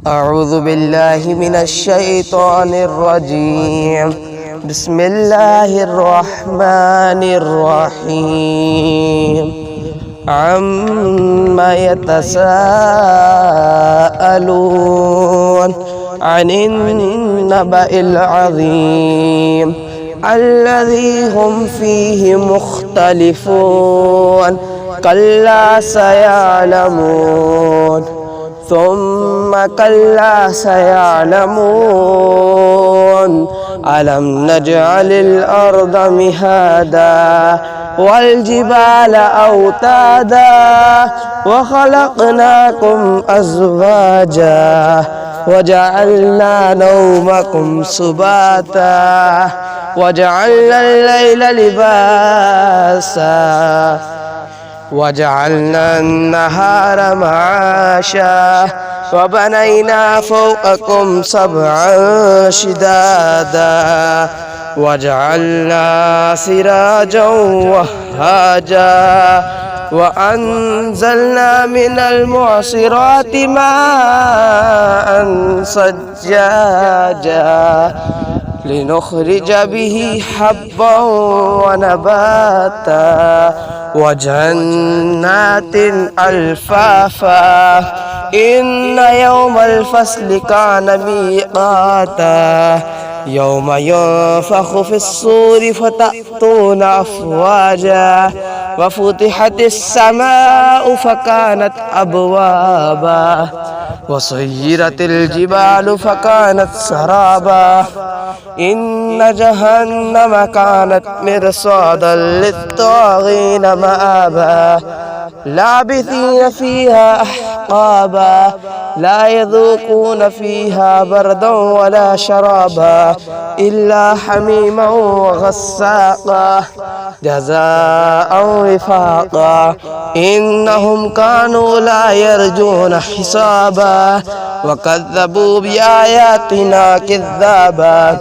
أعوذ بالله من الشيطان الرجيم. بسم الله الرحمن الرحيم. عما يتساءلون عن النبأ العظيم الذي هم فيه مختلفون كلا سيعلمون ثم كلا سيعلمون ألم نجعل الأرض مهادا والجبال أوتادا وخلقناكم أزواجا وجعلنا نومكم سباتا وجعلنا الليل لباسا وجعلنا النهار معاشا وبنينا فوقكم سبعا شدادا وجعلنا سراجا وهاجا وأنزلنا من المعصرات ماء ثجاجا لنخرج به حبا ونباتا وجنات ألفافا إن يوم الفصل كان ميقاتا يوم ينفخ في الصور فتأتون أفواجا وفتحت السماء فكانت أبوابا وسيرت الجبال فكانت سرابا إن جهنم كانت مرصادا للطاغين مآبا لابثين فيها أحقابا لا يذوقون فيها بردا ولا شرابا إلا حميما وغساقا جزاء وفاقا إنهم كانوا لا يرجون حسابا وكذبوا بآياتنا كذابا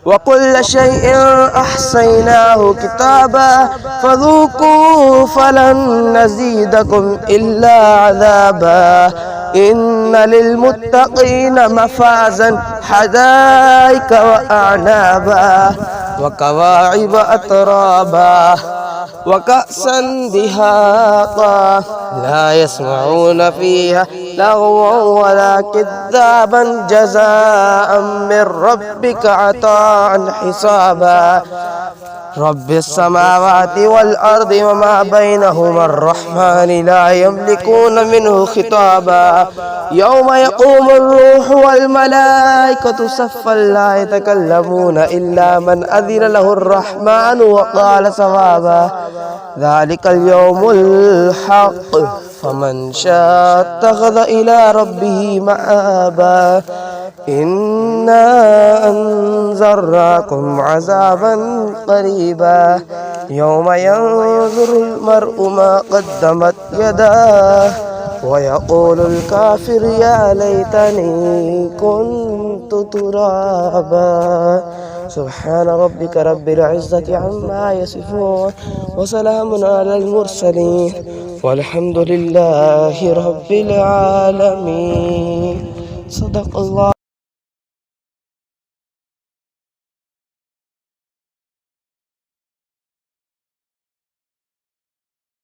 وكل شيء أحصيناه كتابا فذوقوا فلن نزيدكم إلا عذابا إن للمتقين مفازا حدائق وأعنابا وكواعب أترابا وكأسا دهاقا لا يسمعون فيها لغوا ولا كذابا جزاء من ربك عطاء حسابا رب السماوات والأرض وما بينهما الرحمن لا يملكون منه خطابا يوم يقوم الروح والملائكة صفا لا يتكلمون إلا من أذن له الرحمن وقال صوابا ذلك اليوم الحق فمن شاء اتخذ إلى ربه مآبا إنا أنذرناكم عذابا قريبا يوم ينظر المرء ما قدمت يداه ويقول الكافر يا ليتني كنت ترابا سبحان ربك رب العزة عما يصفون وسلام على المرسلين والحمد لله رب العالمين صدق الله.